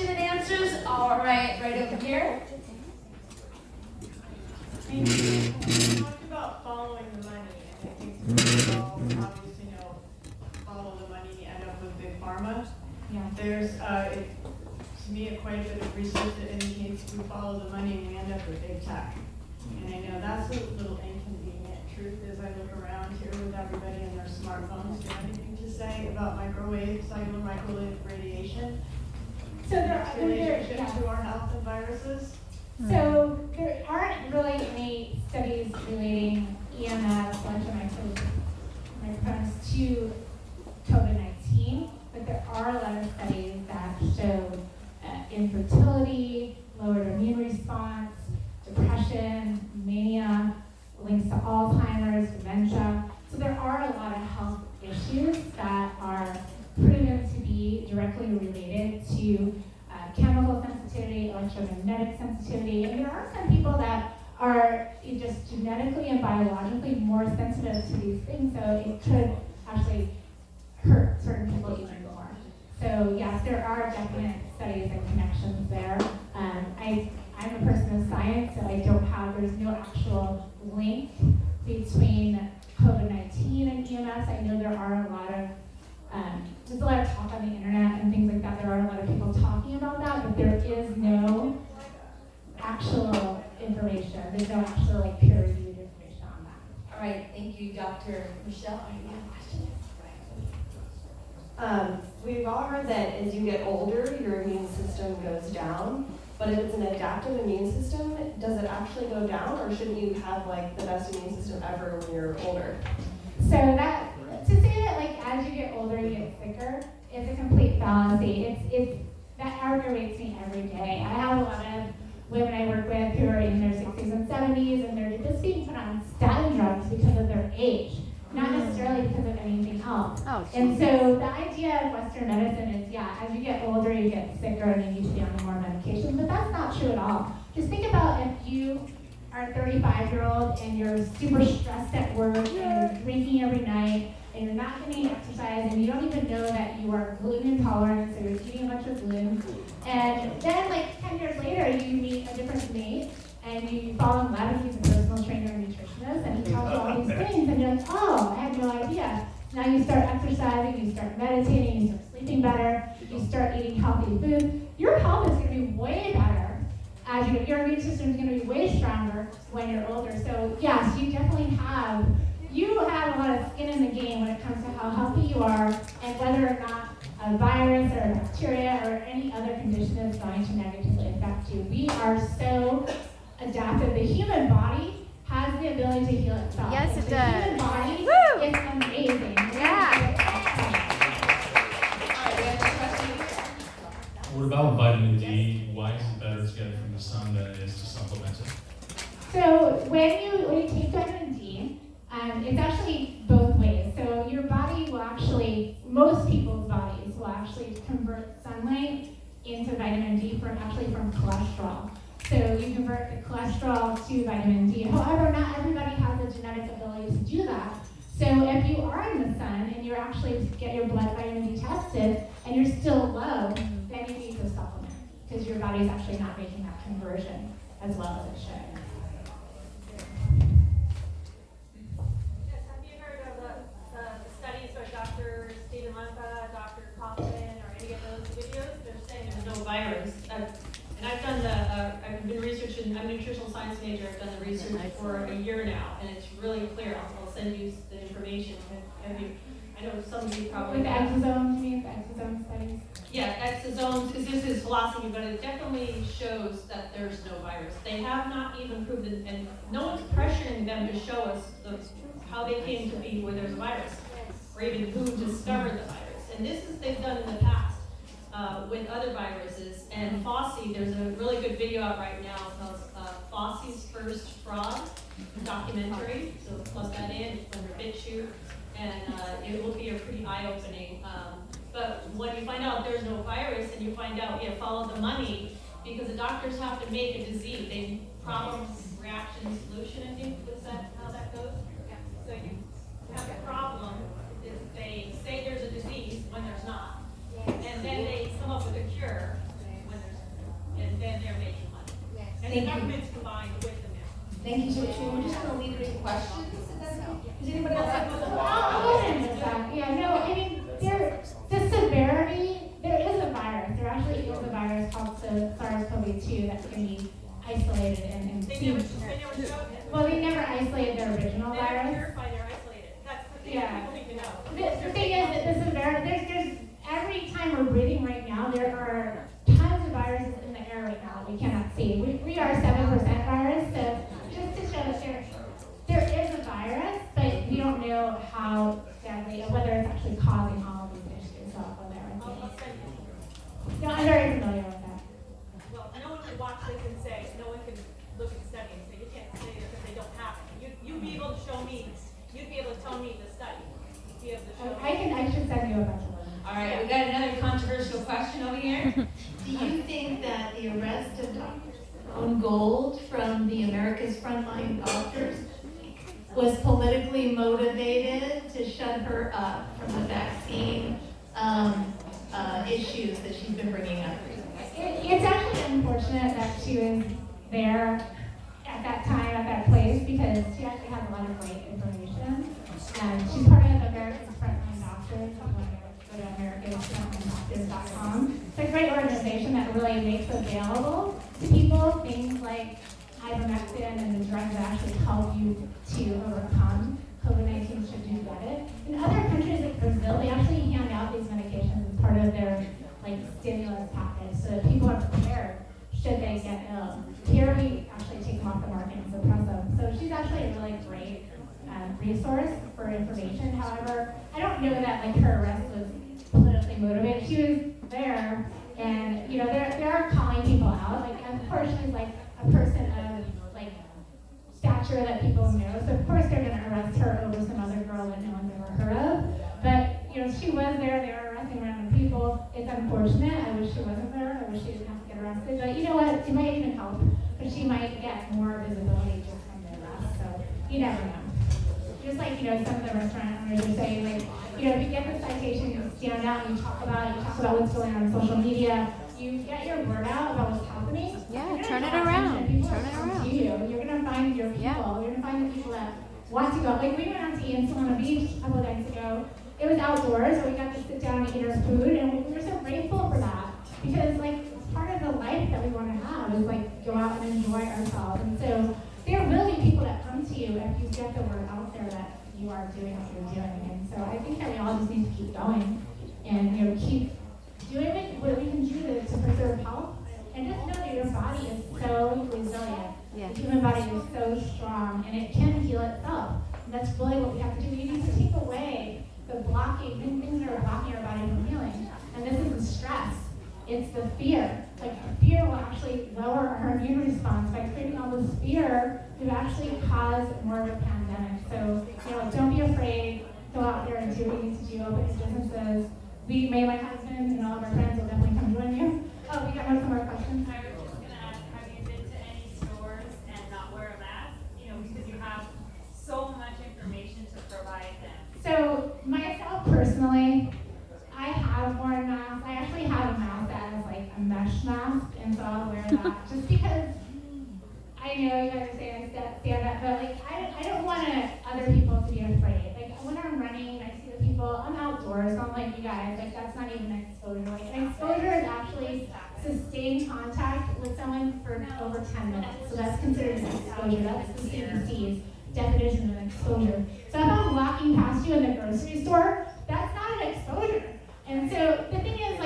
question and answers? All right, right over here. You talked about following the money, and I think we all obviously know follow the money, you end up with big pharma. Yeah. There's, to me, quite a bit of research that indicates we follow the money and we end up with big tech. And I know that's a little inconvenient. Truth is, I look around here with everybody and their smartphones. Do you have anything to say about microwave, cellular microwave radiation? So there are Relationship yeah. to our health and viruses? So there aren't really any studies relating EMS, microphones to COVID-19, but there are a lot of studies that show infertility, lowered immune response, depression, mania, links to Alzheimer's, dementia. So there are a lot of health issues that are proven to be directly related to chemical sensitivity, electromagnetic sensitivity, and there are some people that are just genetically and biologically more sensitive to these things, so it could actually hurt certain people even more. So yes, there are definite studies and connections there. I'm a person of science, so there's no actual link between COVID-19 and EMS. I know there are a lot of there's a lot of talk on the internet and things like that. There are a lot of people talking about that, but there is no actual information. There's no actual peer-reviewed information on that. All right, thank you, Dr. Michelle. You have a question? We've all heard that as you get older, your immune system goes down. But if it's an adaptive immune system, does it actually go down, or shouldn't you have the best immune system ever when you're older? So to say that as you get older you get sicker is a complete fallacy. That aggravates me every day. I have a lot of women I work with who are in their 60s and 70s, and they're just being put on statin drugs because of their age, not necessarily because of anything else. And so the idea of Western medicine is, as you get older, you get sicker and you need to be on more medication, but that's not true at all. Just think about if you are a 35-year-old and you're super stressed at work and you're drinking every night and you're not getting exercise and you don't even know that you are gluten intolerant, so you're eating a bunch of gluten. And then 10 years later, you meet a different mate and you fall in love, and he's a personal trainer and nutritionist, and he tells you all these things, and you're like, oh, I had no idea. Now you start exercising, you start meditating, you start sleeping better, you start eating healthy food. Your health is going to be way better as your immune system is going to be way stronger when you're older. So yes, you definitely have a lot of skin in the game when it comes to how healthy you are and whether or not a virus or a bacteria or any other condition is going to negatively affect you. We are so adaptive. The human body has the ability to heal itself. Yes, it the does. The human body Woo! is amazing. Yeah. All right, we have a question. What about vitamin D? Why is it better to get it from the sun than it is to supplement it? So when you take vitamin D, it's actually both ways. So your body will most people's bodies will actually convert sunlight into vitamin D from cholesterol. So you convert the cholesterol to vitamin D. However, not everybody has the genetic ability to do that. So if you are in the sun and you're actually get your blood vitamin D tested and you're still low, then you need to supplement because your body's actually not making that conversion as well as it should. Yes, have you heard of the studies by Dr. Stephen Lanka, Dr. Kaufman, or any of those videos? They're saying there's no virus. And I've done I've been researching, I'm a nutritional science major, I've done the research for a year now, and it's really clear. I'll send you the information. I know some of you probably With exosomes, you mean the exosome studies? Yeah, exosomes, because this is philosophy, but it definitely shows that there's no virus. They have not even proven, and no one's pressuring them to show us how they came to be where there's a virus, or even who discovered the virus. And they've done in the past with other viruses. And Fauci, there's a really good video out right now called Fauci's First Fraud documentary. So plug that in, it's under BitChute, and it will be a pretty eye-opening. But when you find out there's no virus and you find out, follow the money, because the doctors have to make a disease. They problem, reaction, solution, I think. Is that how that goes? Yeah. So you have a problem if they say there's a disease when there's not. And then they come up with a cure when then they're making money. And Thank the you. government's combined with the mill. Thank you so much. We're just gonna leave it to questions. Does anybody else have? I'll answer that. Yeah, no, I mean, the severity, there is a virus. There actually is a virus called SARS-CoV-2 that can be isolated and They seen. never showed it. Well, they never isolated their original They never virus. purify, they're isolated. That's the thing Yeah. people need to know. The thing is that the severity, there's every time we're breathing right now, there are tons of viruses in the air right now that we cannot see. We are 7% virus, so just to show that there is a virus, but we don't know how deadly, or whether it's actually causing all of these issues. So I'll go there with I'll you. send you. No, I'm very familiar with that. Well, no one can watch this and say, no one can look at the study and say, you can't say this if they don't have it. You'd be able to show me, you'd be able to tell me the study. You'd be able to show me. I should send you a bunch of them. All right, we got another controversial question over here. Do you think that the arrest of Dr. Stone Gold from the America's Frontline Doctors was politically motivated to shut her up from the vaccine issues that she's been bringing up? It's actually unfortunate that she was there at that time, at that place, because she actually has a lot of great information. She's part of America's Frontline Doctors. Go to americasfrontlinedoctors.com. It's a great organization that really makes available to people things like ivermectin and the drugs that actually help you to overcome COVID-19 should you get it. In other countries like Brazil, they actually hand out these medications as part of their stimulus package so that people are prepared should they get ill. Here we actually take them off the market and suppress them. So she's actually a really great resource for information. However, I don't know that her arrest was politically motivated. She was there, and they are calling people out. Of course, she's a person of stature that people know. So of course they're going to arrest her over some other girl that no one's ever heard of. But she was there. They were arresting random people. It's unfortunate. I wish she wasn't there. I wish she didn't have to get arrested. But you know what? It might even help because she might get more visibility just from the arrest. So you never know. Just some of the restaurant owners are saying, if you get the citation, you stand out, you talk about it, you talk about what's going on social media, you get your word out about what's happening. Yeah, turn it around. Turn it around. You're going to find your people. Yeah. You're going to find the people that want to go. We went out to eat in Solana Beach a couple of nights ago. It was outdoors, so we got to sit down and eat our food, and we were so grateful for that because, it's part of the life that we want to have is, go out and enjoy ourselves. And so there will be people that come to you if you get the word out there that you are doing what you're doing. And so I think that we all just need to keep going and, keep doing what we can do to preserve health. And just know that your body is so resilient. Yeah. The human body is so strong, and it can heal itself. And that's really what we have to do. We need to take away the things that are blocking our body from healing. And this is the stress. It's the fear. Fear will actually lower our immune response. By creating all this fear, we've actually caused more of a pandemic. So, don't be afraid. Go out there and do what you need to do. Open your businesses. My husband and all of our friends will definitely come join you. Oh, we got some more questions. I was just gonna ask, have you been to any stores and not wear a mask? Because you have so much information to provide them. So myself personally, I have worn masks. I actually have a mask that is a mesh mask, and so I'll wear that just because I know you guys are saying stand up, but I don't want other people to be afraid. When I'm running, I see the people. I'm outdoors, so I'm like you guys. That's not even an exposure. An exposure is actually sustained contact with someone for over 10 minutes. So that's considered an exposure. That's the CDC's definition of an exposure. So if I'm walking past you in the grocery store, that's not an exposure. And so the thing is,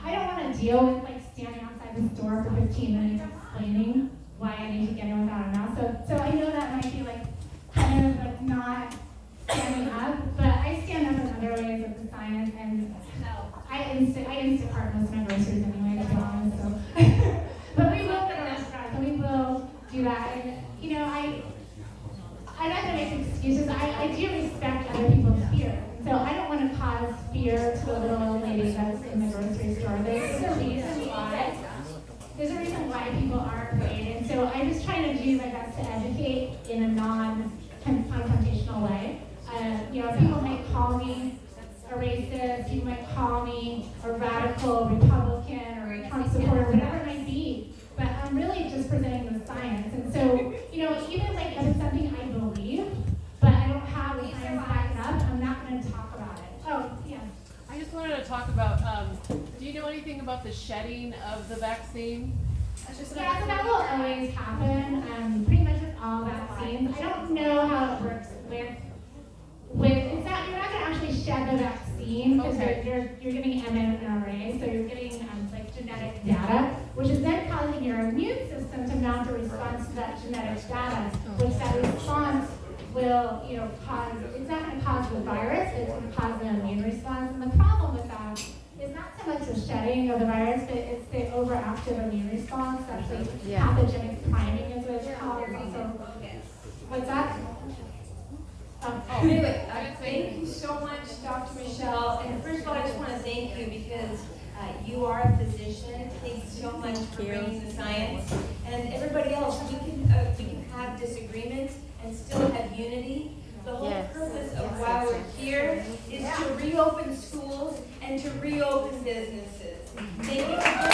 I don't want to deal with standing outside the store for 15 minutes explaining why I need to get in without a mask. So I know that might be kind of not standing up, but I stand up in other ways with the science, and I Instacart most of my groceries anyway, to be honest. So, but we will go to restaurants, and we will do that. And I'm not going to make excuses. I do respect other people's fear. So I don't want to cause fear to a little old lady that's in the grocery store. There's a reason why people are afraid. And so I'm just trying to do my best to educate in a non-confrontational way. People might call me a racist, you might call me a radical Republican or a Trump supporter, whatever it might be. anything about the shedding of the vaccine? Yeah, so that will always happen, pretty much with all vaccines. I don't know how it works it's not, you're not gonna actually shed the vaccine, because Okay. you're getting mRNA, so you're getting, like genetic data, which is then causing your immune system to mount a response to that genetic data, which that response will, cause, it's not gonna cause the virus, it's gonna cause an immune response, and the problem with that is not so much the shedding of the virus, but it's the overactive immune response, actually pathogenic priming is what it's called. So, what's that? Anyway, thank you so much, Dr. Michelle. And first of all, I just want to thank you because you are a physician. Thanks so much for bringing the science. And everybody else, we can have disagreements and still have unity. The whole purpose of why we're here is to reopen schools and to reopen businesses. Thank you for